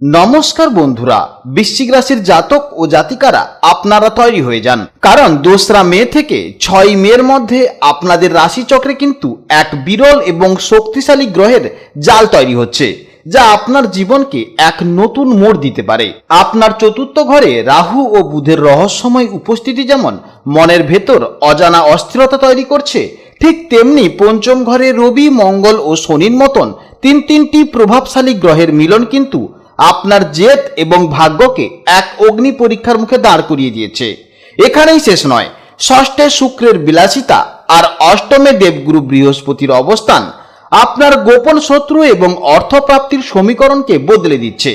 নমস্কার বন্ধুরা, বৃশ্চিক রাশির জাতক ও জাতিকারা আপনারা তৈরি হয়ে যান, কারণ 2রা মে থেকে 6 মের মধ্যে আপনাদের রাশিচক্রে কিন্তু এক বিরল এবং শক্তিশালী গ্রহের জাল তৈরি হচ্ছে, যা আপনার জীবনকে এক নতুন মোড় দিতে পারে। আপনার চতুর্থ ঘরে রাহু ও বুধের রহস্যময় উপস্থিতি যেমন মনের ভেতর অজানা অস্থিরতা তৈরি করছে, ঠিক তেমনি পঞ্চম ঘরে রবি, মঙ্গল ও শনির মতন তিনটি প্রভাবশালী গ্রহের মিলন কিন্তু আপনার জেদ এবং ভাগ্যকে এক অগ্নি পরীক্ষার মুখে দাঁড় করিয়ে দিয়েছে। এখানেই শেষ নয়, ষষ্ঠে শুক্রের বিলাসিতা আর অষ্টমে দেবগুরু বৃহস্পতির অবস্থান আপনার গোপন শত্রু এবং অর্থপ্রাপ্তির সমীকরণকে বদলে দিচ্ছে।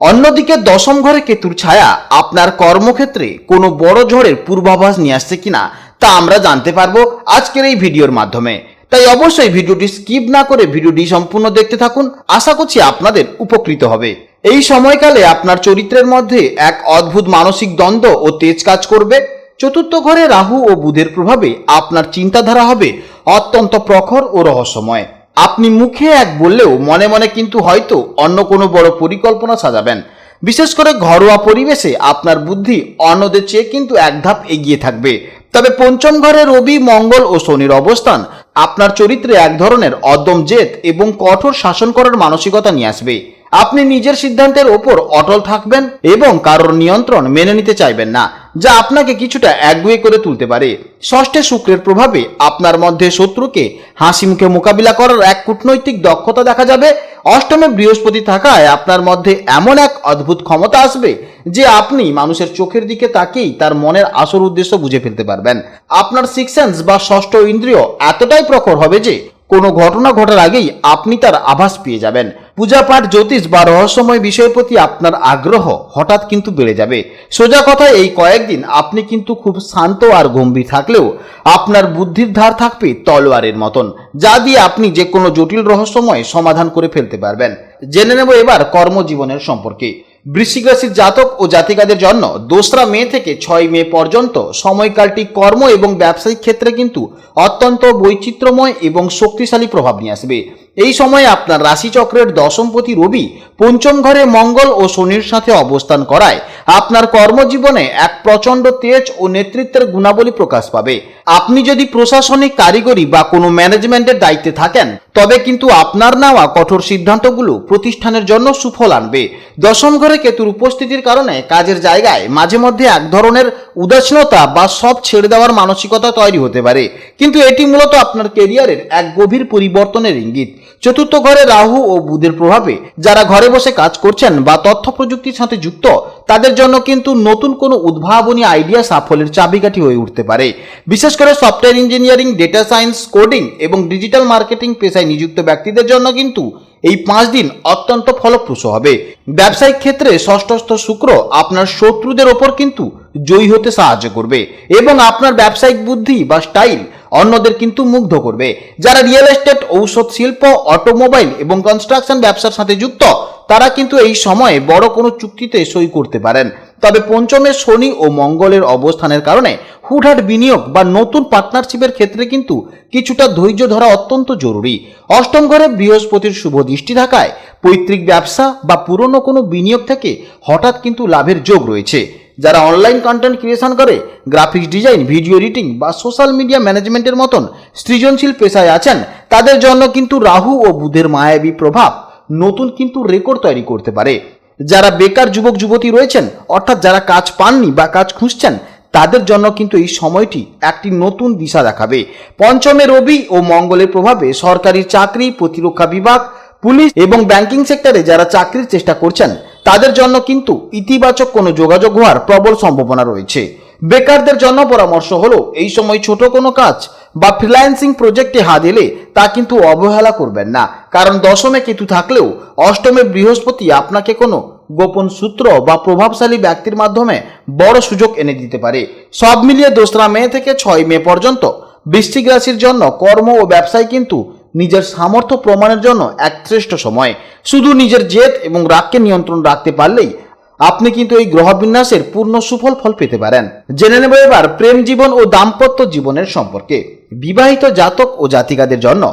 অন্যদিকে দশম ঘরে কেতুর ছায়া আপনার কর্মক্ষেত্রে কোনো বড় ঝড়ের পূর্বাভাস নিয়ে আসছে কিনা তা আমরা জানতে পারবো আজকের এই ভিডিওর মাধ্যমে। তাই অবশ্যই ভিডিওটি স্কিপ না করে ভিডিওটি সম্পূর্ণ দেখতে থাকুন, আশা করছি আপনাদের উপকৃত হবে। এই সময়কালে আপনার চরিত্রের মধ্যে এক অদ্ভুত মানসিক দ্বন্দ্ব ও তেজ কাজ করবে। চতুর্থ ঘরে রাহু ও বুধের প্রভাবে আপনার চিন্তাধারা হবে অত্যন্ত প্রখর ও রহস্যময়। আপনি মুখে এক বললেও মনে মনে কিন্তু হয়তো অন্য কোনো বড় পরিকল্পনা সাজাবেন। বিশেষ করে ঘরোয়া পরিবেশে আপনার বুদ্ধি অন্যদের চেয়ে কিন্তু এক ধাপ এগিয়ে থাকবে। তবে পঞ্চম ঘরে রবি, মঙ্গল ও শনির অবস্থান আপনার চরিত্রে এক ধরনের অদম্য জেদ এবং কঠোর শাসন করার মানসিকতা নিয়ে আসবে। আপনি নিজের সিদ্ধান্তের ওপর অটল থাকবেন এবং কারোর নিয়ন্ত্রণ মেনে নিতে চাইবেন না, যা আপনাকে কিছুটা একগুঁয়ে করে তুলতে পারে। ষষ্ঠে শুক্রের প্রভাবে আপনার মধ্যে শত্রুকে হাসি মুখে মোকাবিলা করার এক কূটনৈতিক দক্ষতা দেখা যাবে। অষ্টমে বৃহস্পতি থাকায় আপনার মধ্যে এমন এক অদ্ভুত ক্ষমতা আসবে যে আপনি মানুষের চোখের দিকে তাকিয়েই তার মনের আসল উদ্দেশ্য বুঝে ফেলতে পারবেন। আপনার সিক্স সেন্স বা ষষ্ঠ ইন্দ্রিয় এতটাই প্রখর হবে যে কোনো ঘটনা ঘটার আগেই আপনি তার আভাস পেয়ে যাবেন। পূজাপাঠ, জ্যোতিষ বা রহস্যময় বিষয়ের প্রতি আপনার আগ্রহ হঠাৎ কিন্তু বেড়ে যাবে। সোজা কথা, এই কয়েকদিন আপনি কিন্তু খুব শান্ত আর গম্ভীর থাকলেও আপনার বুদ্ধির ধার থাকবে তলোয়ারের মতন, যা দিয়ে আপনি যে কোনো জটিল রহস্যময় সমাধান করে ফেলতে পারবেন। জেনে নেব এবার কর্মজীবনের সম্পর্কে। বৃশ্চিক রাশির জাতক ও জাতিকাদের জন্য 2রা মে থেকে 6 মে পর্যন্ত সময়কালটি কর্ম এবং ব্যবসায়িক ক্ষেত্রে কিন্তু অত্যন্ত বৈচিত্র্যময় এবং শক্তিশালী প্রভাব নিয়ে আসবে। এই সময়ে আপনার রাশিচক্রের দশমপতি রবি পঞ্চম ঘরে মঙ্গল ও শনির সাথে অবস্থান করায় আপনার কর্মজীবনে এক প্রচণ্ড তেজ ও নেতৃত্বের গুণাবলী প্রকাশ পাবে। আপনি যদি প্রশাসনিক, কারিগরি বা কোনো ম্যানেজমেন্টের দায়িত্বে থাকেন, তবে কিন্তু আপনার নেওয়া কঠোর সিদ্ধান্তগুলো প্রতিষ্ঠানের জন্য সুফল আনবে। দশম ঘরে কেতুর উপস্থিতির কারণে কাজের জায়গায় মাঝে মধ্যে এক ধরনের উদাসীনতা বা সব ছেড়ে দেওয়ার মানসিকতা তৈরি হতে পারে, কিন্তু এটি মূলত আপনার ক্যারিয়ারের এক গভীর পরিবর্তনের ইঙ্গিত। চতুর্থ ঘরে রাহু ও বুধের প্রভাবে যারা ঘরে বসে কাজ করছেন বা তথ্য প্রযুক্তির সাথে যুক্ত, তাদের জন্য কিন্তু নতুন কোনো উদ্ভাবনী আইডিয়া সাফল্যের চাবিকাঠি হয়ে উঠতে পারে। বিশেষ করে software engineering, data science, coding এবং ডিজিটাল মার্কেটিং পেশায় নিযুক্ত ব্যক্তিদের জন্য কিন্তু এই 5 দিন অত্যন্ত ফলপ্রসূ হবে। ব্যবসায়িক ক্ষেত্রে ষষ্ঠস্থ শুক্র আপনার শত্রুদের ওপর কিন্তু জয়ী হতে সাহায্য করবে এবং আপনার ব্যবসায়িক বুদ্ধি বা স্টাইল অন্যদের কিন্তু মুগ্ধ করবে। যারা রিয়েল এস্টেট, ঔষধ শিল্প, অটোমোবাইল এবং কনস্ট্রাকশন ব্যবসার সাথে যুক্ত, তারা কিন্তু এই সময়ে বড় কোনো চুক্তিতে সই করতে পারেন। তবে পঞ্চমে শনি ও মঙ্গলের অবস্থানের কারণে হুটহাট বিনিয়োগ বা নতুন পার্টনারশিপের ক্ষেত্রে কিন্তু কিছুটা ধৈর্য ধরা অত্যন্ত জরুরি। অষ্টম ঘরে বৃহস্পতির শুভ দৃষ্টি থাকায় পৈতৃক ব্যবসা বা পুরনো কোনো বিনিয়োগ থেকে হঠাৎ কিন্তু লাভের যোগ রয়েছে। যারা অনলাইন কন্টেন্ট ক্রিয়েশন করে, গ্রাফিক্স ডিজাইন, ভিডিও এডিটিং বা সোশ্যাল মিডিয়া ম্যানেজমেন্টের মতন সৃজনশীল পেশায় আছেন, তাদের জন্য কিন্তু রাহু ও বুধের মায়াবী প্রভাব নতুন কিন্তু রেকর্ড তৈরি করতে পারে। যারা বেকার যুবক যুবতী রয়েছেন, অর্থাৎ যারা কাজ পাননি বা কাজ খুঁজছেন, তাদের জন্য কিন্তু এই সময়টি একটি নতুন দিশা দেখাবে। পঞ্চমে রবি ও মঙ্গলের প্রভাবে সরকারি চাকরি, প্রতিরক্ষা বিভাগ, পুলিশ এবং ব্যাংকিং সেক্টরে যারা চাকরির চেষ্টা করছেন, তাদের জন্য কিন্তু ইতিবাচক কোনো যোগাযোগ হওয়ার প্রবল সম্ভাবনা রয়েছে। বেকারদের জন্য পরামর্শ হলো এই সময় ছোট কোনো কাজ বা ফ্রিল্যান্সিং প্রজেক্টে হাত দিলে তা কিন্তু অবহেলা করবেন না, কারণ দশমে কেতু থাকলেও অষ্টমে বৃহস্পতি আপনাকে কোনো গোপন সূত্র বা প্রভাবশালী ব্যক্তির মাধ্যমে বড় সুযোগ এনে দিতে পারে। সব মিলিয়ে 2রা মে থেকে 6 মে পর্যন্ত বৃশ্চিক রাশির জন্য কর্ম ও ব্যবসায় কিন্তু নিজের সামর্থ্য প্রমাণের জন্য এক শ্রেষ্ঠ সময়। শুধু নিজের জেদ এবং রাগকে নিয়ন্ত্রণ রাখতে পারলেই আপনি কিন্তু এই গ্রহ বিন্যাসের পূর্ণ সুফল ফল পেতে পারেন। জেনে নেব এবার প্রেম জীবন ও দাম্পত্য জীবনের সম্পর্কে। বিবাহিত জাতক ও জাতিকাদের জন্য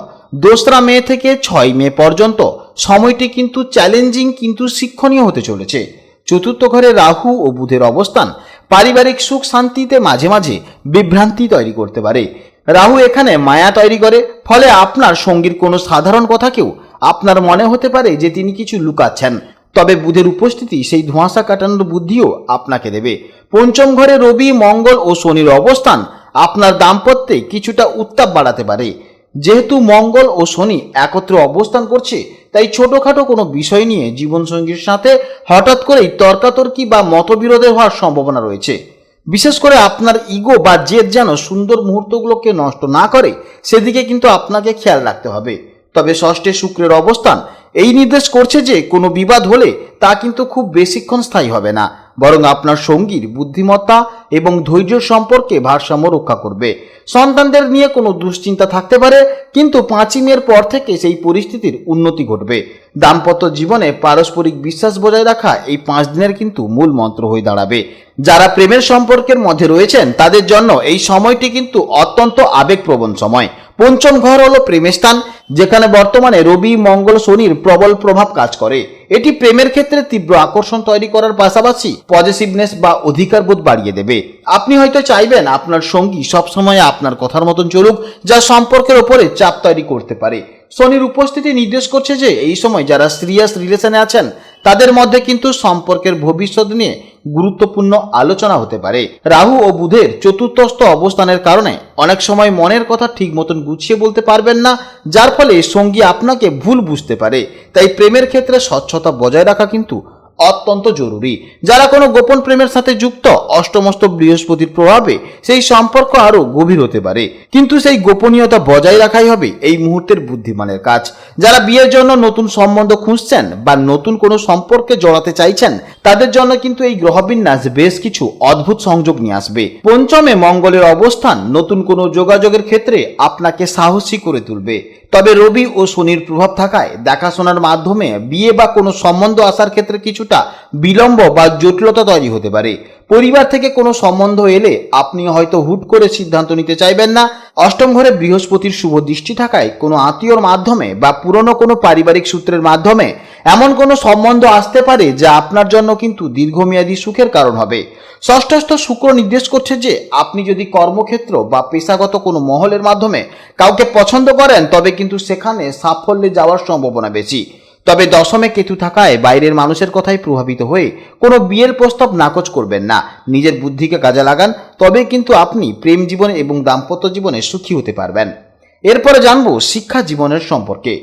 2রা মে থেকে 6 মে পর্যন্ত সময়টি কিন্তু চ্যালেঞ্জিং কিন্তু শিক্ষণীয় হতে চলেছে। চতুর্থ ঘরে রাহু ও বুধের অবস্থান পারিবারিক সুখ শান্তিতে মাঝে মাঝে বিভ্রান্তি তৈরি করতে পারে। রাহু এখানে মায়া তৈরি করে, ফলে আপনার সঙ্গীর কোনো সাধারণ কথাকেও আপনার মনে হতে পারে যে তিনি কিছু লুকাচ্ছেন। তবে বুধের উপস্থিতি সেই ধোঁয়াশা কাটানোর বুদ্ধিও আপনাকে দেবে। পঞ্চম ঘরে রবি, মঙ্গল ও শনির অবস্থান আপনার দাম্পত্যে কিছুটা উত্তাপ বাড়াতে পারে। যেহেতু মঙ্গল ও শনি একত্রে অবস্থান করছে, তাই ছোটখাটো কোনো বিষয় নিয়ে জীবনসঙ্গীর সাথে হঠাৎ করেই তর্কাতর্কি বা মতবিরোধের হওয়ার সম্ভাবনা রয়েছে। বিশেষ করে আপনার ইগো বা জেদ যেন সুন্দর মুহূর্তগুলোকে নষ্ট না করে, সেদিকে কিন্তু আপনাকে খেয়াল রাখতে হবে। তবে ষষ্ঠে শুক্রের অবস্থান এই নির্দেশ করছে যে কোনো বিবাদ হলে তা কিন্তু খুব বেশিক্ষণ স্থায়ী হবে না, বরং আপনার সঙ্গীর বুদ্ধিমত্তা এবং ধৈর্য সম্পর্কে ভারসাম্য রক্ষা করবে। সন্তানদের নিয়ে কোনো দুশ্চিন্তা থাকতে পারে, কিন্তু 5ই মের পর থেকে সেই পরিস্থিতির উন্নতি ঘটবে। দাম্পত্য জীবনে পারস্পরিক বিশ্বাস বজায় রাখা এই 5 দিনের কিন্তু মূল মন্ত্র হয়ে দাঁড়াবে। যারা প্রেমের সম্পর্কের মধ্যে রয়েছেন তাদের জন্য এই সময়টি কিন্তু অত্যন্ত আবেগপ্রবণ সময়। পঞ্চম ঘর হলো প্রেমের স্থান, যেখানে বর্তমানে রবি, মঙ্গল, শনির প্রবল প্রভাব কাজ করে। এটি প্রেমের ক্ষেত্রে তীব্র আকর্ষণ তৈরি করার পাশাপাশি পজিটিভনেস বা অধিকারবোধ বাড়িয়ে দেবে। আপনি হয়তো চাইবেন আপনার সঙ্গী সবসময় আপনার কথার মতন চলুক, যা সম্পর্কের ওপরে চাপ তৈরি করতে পারে। শনির উপস্থিতি নির্দেশ করছে যে এই সময় যারা সিরিয়াস রিলেশনে আছেন তাদের মধ্যে কিন্তু সম্পর্কের ভবিষ্যৎ নিয়ে গুরুত্বপূর্ণ আলোচনা হতে পারে। রাহু ও বুধের চতুর্থস্থ অবস্থানের কারণে অনেক সময় মনের কথা ঠিক মতন গুছিয়ে বলতে পারবেন না, যার ফলে সঙ্গী আপনাকে ভুল বুঝতে পারে। তাই প্রেমের ক্ষেত্রে স্বচ্ছতা বজায় রাখা কিন্তু অত্যন্ত জরুরি। যারা কোনো গোপন প্রেমের সাথে যুক্ত, অষ্টমস্ত বৃহস্পতির প্রভাবে সেই সম্পর্ক আরো গভীর হতে পারে, কিন্তু সেই গোপনীয়তা বজায় রাখাই হবে এই মুহূর্তের বুদ্ধিমানের কাজ। যারা বিয়ের জন্য নতুন সম্বন্ধ খুঁজছেন বা নতুন কোনো সম্পর্কে জড়াতে চাইছেন, তাদের জন্য কিন্তু এই গ্রহবিন্যাস বেশ কিছু অদ্ভুত সংযোগ নিয়ে আসবে। পঞ্চমে মঙ্গলের অবস্থান নতুন কোনো যোগাযোগের ক্ষেত্রে আপনাকে সাহসী করে তুলবে। তবে রবি ও শনির প্রভাব থাকায় দেখাশোনার মাধ্যমে বিয়ে বা কোনো সম্বন্ধ আসার ক্ষেত্রে কিছুটা বিলম্ব বা জটিলতা তৈরি হতে পারে। পরিবার থেকে কোনো সম্বন্ধ এলে আপনি হয়তো হুট করে সিদ্ধান্ত নিতে চাইবেন না। অষ্টম ঘরে বৃহস্পতির শুভ দৃষ্টি থাকায় কোনো আত্মীয়র মাধ্যমে বা পুরনো কোনো পারিবারিক সূত্রের মাধ্যমে এমন কোনো সম্বন্ধ আসতে পারে যা আপনার জন্য কিন্তু দীর্ঘমেয়াদী সুখের কারণ হবে। ষষ্ঠস্থ শুক্র নির্দেশ করছে যে আপনি যদি কর্মক্ষেত্র বা পেশাগত কোনো মহলের মাধ্যমে কাউকে পছন্দ করেন, তবে কিন্তু সেখানে সাফল্যে যাওয়ার সম্ভাবনা বেশি। তবে দশমে কেতু থাকায় বাইরের মানুষের কথায় প্রভাবিত হয়ে কোনো বিয়ের প্রস্তাব নাকচ করবেন না। নিজের বুদ্ধিকে কাজে লাগান, তবে কিন্তু আপনি প্রেম জীবনে এবং দাম্পত্য জীবনে সুখী হতে পারবেন। এরপরে জানবো শিক্ষা জীবনের সম্পর্কে।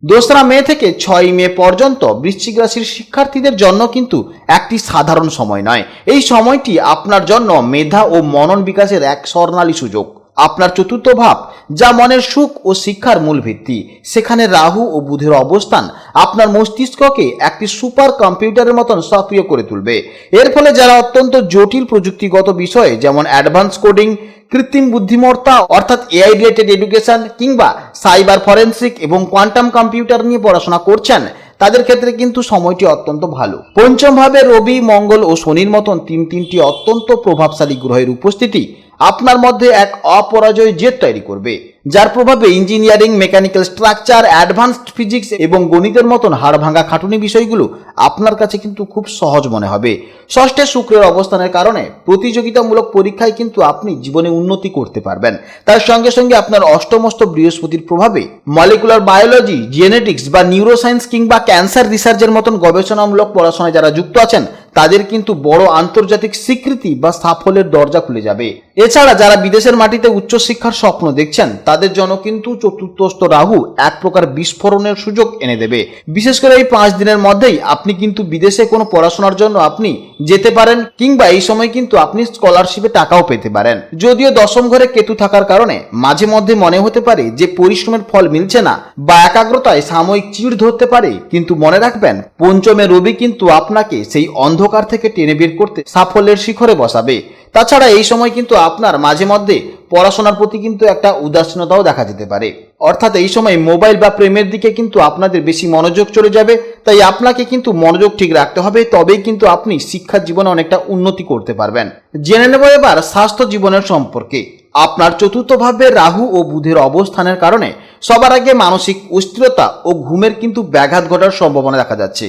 2রা মে থেকে 6ই মে পর্যন্ত বৃশ্চিক রাশির শিক্ষার্থীদের জন্য কিন্তু একটি সাধারণ সময় নয়। এই সময়টি আপনার জন্য মেধা ও মনন বিকাশের এক স্বর্ণালী সুযোগ। আপনার চতুর্থ ভাব, যা মনের সুখ ও শিক্ষার মূল ভিত্তি, সেখানে রাহু ও বুধের অবস্থান আপনার মস্তিষ্ককে একটি সুপার কম্পিউটারের মতন সক্রিয় করে তুলবে। এর ফলে যারা অত্যন্ত জটিল প্রযুক্তিগত বিষয়ে যেমন অ্যাডভান্স কোডিং, কৃত্রিম বুদ্ধিমত্তা অর্থাৎ এআই রিলেটেড এডুকেশন কিংবা সাইবার ফরেন্সিক এবং কোয়ান্টাম কম্পিউটার নিয়ে পড়াশোনা করছেন, তাদের ক্ষেত্রে কিন্তু সময়টি অত্যন্ত ভালো। পঞ্চম ভাবে রবি, মঙ্গল ও শনির মতন তিনটি অত্যন্ত প্রভাবশালী গ্রহের উপস্থিতি আপনার মধ্যে এক অপরাজয় জেদ তৈরি করবে, যার প্রভাবে engineering, mechanical structure, advanced physics এবং গণিতের মতন হাড় ভাঙা খাটুনি বিষয়গুলো আপনার কাছে কিন্তু খুব সহজ মনে হবে। ষষ্ঠে শুক্রের অবস্থানের কারণে প্রতিযোগিতামূলক পরীক্ষায় কিন্তু আপনি জীবনে উন্নতি করতে পারবেন। তার সঙ্গে সঙ্গে আপনার অষ্টমস্ত বৃহস্পতির প্রভাবে মলিকুলার বায়োলজি, জেনেটিক্স বা নিউরোসায়েন্স কিংবা ক্যান্সার রিসার্চের মতন গবেষণামূলক পড়াশোনায় যারা যুক্ত আছেন, তাদের কিন্তু বড় আন্তর্জাতিক স্বীকৃতি বা সাফল্যের দরজা খুলে যাবে। এছাড়া যারা বিদেশের মাটিতে উচ্চশিক্ষার স্বপ্ন দেখছেন, তাদের জন্য কিন্তু চতুর্থস্থ রাহু এক প্রকার বিস্ফোরণের সুযোগ এনে দেবে। বিশেষ করে এই 5 দিনের মধ্যেই আপনি কিন্তু বিদেশে কোনো পড়াশোনার জন্য আপনি যেতে পারেন, কিংবা এই সময় কিন্তু আপনি স্কলারশিপে টাকাও পেতে পারেন। যদিও দশম ঘরে কেতু থাকার কারণে মাঝে মধ্যে মনে হতে পারে যে পরিশ্রমের ফল মিলছে না বা একাগ্রতায় সাময়িক চিড় ধরতে পারে, কিন্তু মনে রাখবেন পঞ্চমে রবি কিন্তু আপনাকে সেই অন্ধকার থেকে টেনে বের করতে সাফল্যের শিখরে বসাবে। তাছাড়া এই সময় কিন্তু আপনার মাঝে মধ্যে পড়াশোনার প্রতি কিন্তু একটা উদাসীনতাও দেখা যেতে পারে। অর্থাৎ এই সময় মোবাইল বা প্রেমের দিকে কিন্তু আপনাদের বেশি মনোযোগ চলে যাবে। তাই আপনাকে কিন্তু মনোযোগ ঠিক রাখতে হবে, তবেই কিন্তু আপনি শিক্ষা জীবনে অনেকটা উন্নতি করতে পারবেন। জেনে নেব এবার স্বাস্থ্য জীবনের সম্পর্কে। আপনার চতুর্থ ভাবে রাহু ও বুধের অবস্থানের কারণে সবার আগে মানসিক অস্থিরতা ও ঘুমের কিন্তু ব্যাঘাত ঘটার সম্ভাবনা দেখা যাচ্ছে।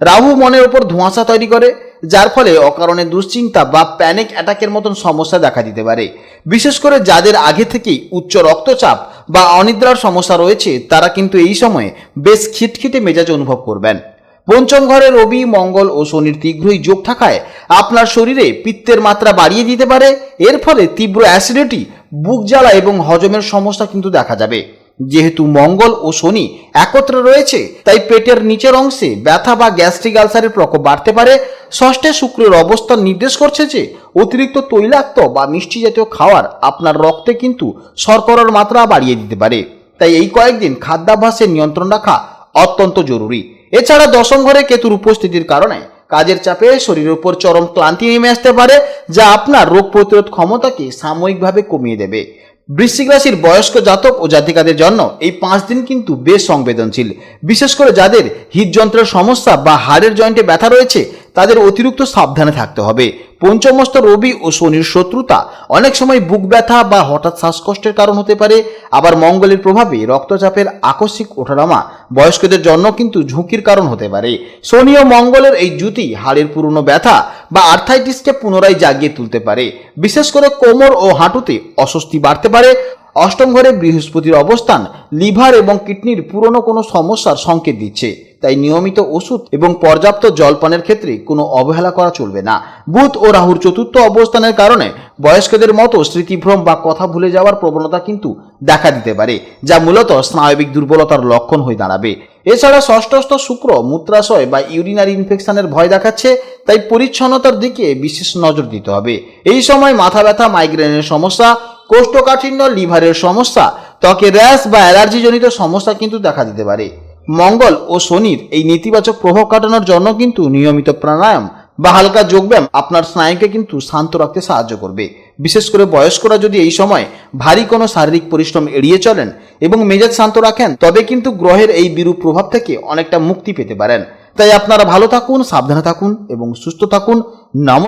রাহু মনের ওপর ধোঁয়াশা তৈরি করে, যার ফলে অকারণে দুশ্চিন্তা বা প্যানিক অ্যাটাকের মতন সমস্যা দেখা দিতে পারে। বিশেষ করে যাদের আগে থেকেই উচ্চ রক্তচাপ বা অনিদ্রার সমস্যা রয়েছে, তারা কিন্তু এই সময়ে বেশ খিটখিটে মেজাজ অনুভব করবেন। পঞ্চম ঘরে রবি, মঙ্গল ও শনির তীব্রই যোগ থাকায় আপনার শরীরে পিত্তের মাত্রা বাড়িয়ে দিতে পারে। এর ফলে তীব্র অ্যাসিডিটি, বুক জ্বালা এবং হজমের সমস্যা কিন্তু দেখা যাবে। যেহেতু মঙ্গল ও শনি একত্রে রয়েছে, তাই পেটের নিচের অংশে ব্যথা বা গ্যাস্ট্রিক আলসারের প্রকোপ বাড়তে পারে। ষষ্ঠে শুক্রের অবস্থান নির্দেশ করছে যে অতিরিক্ত তৈলাক্ত বা মিষ্টি জাতীয় খাবার আপনার রক্তে কিন্তু শর্করার মাত্রা বাড়িয়ে দিতে পারে। তাই এই কয়েকদিন খাদ্যাভ্যাসের নিয়ন্ত্রণ রাখা অত্যন্ত জরুরি। এছাড়া দশম ঘরে কেতুর উপস্থিতির কারণে কাজের চাপে শরীরের উপর চরম ক্লান্তি নেমে আসতে পারে, যা আপনার রোগ প্রতিরোধ ক্ষমতাকে সাময়িকভাবে কমিয়ে দেবে। বৃশ্চিক রাশির বয়স্ক জাতক ও জাতিকাদের জন্য এই 5 দিন কিন্তু বেশ সংবেদনশীল। বিশেষ করে যাদের হৃদযন্ত্রের সমস্যা বা হাড়ের জয়েন্টে ব্যথা রয়েছে, তাদের অতিরিক্ত সাবধানে থাকতে হবে। পঞ্চমস্ত রবি ও শনির শত্রুতা অনেক সময় বুক ব্যথা বা হঠাৎ শ্বাসকষ্টের কারণ হতে পারে। আবার মঙ্গলের প্রভাবে রক্তচাপের আকস্মিক ওঠানামা বয়স্কদের জন্য কিন্তু ঝুঁকির কারণ হতে পারে। শনি ও মঙ্গলের এই জুতি হাড়ের পুরনো ব্যথা বা আর্থাইটিসকে পুনরায় জাগিয়ে তুলতে পারে। বিশেষ করে কোমর ও হাঁটুতে অস্বস্তি বাড়তে পারে। অষ্টম ঘরে বৃহস্পতির অবস্থান লিভার এবং কিডনির পুরনো কোনো সমস্যার সংকেত দিচ্ছে, তাই নিয়মিত ওষুধ এবং পর্যাপ্ত জলপানের ক্ষেত্রে কোনো অবহেলা করা চলবে না। বুধ ও রাহুর চতুর্থ অবস্থানের কারণে বয়স্কদের মতো স্মৃতিভ্রম বা কথা ভুলে যাওয়ার প্রবণতা কিন্তু দেখা দিতে পারে, যা মূলত স্নায়বিক দুর্বলতার লক্ষণ হয়ে দাঁড়াবে। এছাড়া ষষ্ঠস্থ শুক্র মূত্রাশয় বা ইউরিনারি ইনফেকশনের ভয় দেখাচ্ছে, তাই পরিচ্ছন্নতার দিকে বিশেষ নজর দিতে হবে। এই সময় মাথা ব্যথা, মাইগ্রেনের সমস্যা, কোষ্ঠকাঠিন্য, লিভারের সমস্যা, ত্বকে র্যাশ বা অ্যালার্জি জনিত সমস্যা কিন্তু দেখা দিতে পারে। মঙ্গল ও শনির এই নেতিবাচক প্রভাব কাটানোর জন্য কিন্তু নিয়মিত প্রাণায়াম বা হালকা যোগব্যায়াম আপনার স্নায়ুকে কিন্তু শান্ত রাখতে সাহায্য করবে। বিশেষ করে বয়স্করা যদি এই সময় ভারী কোনো শারীরিক পরিশ্রম এড়িয়ে চলেন এবং মেজাজ শান্ত রাখেন, তবে কিন্তু গ্রহের এই বিরূপ প্রভাব থেকে অনেকটা মুক্তি পেতে পারেন। তাই আপনারা ভালো থাকুন, সাবধানে থাকুন এবং সুস্থ থাকুন। নমস্কার।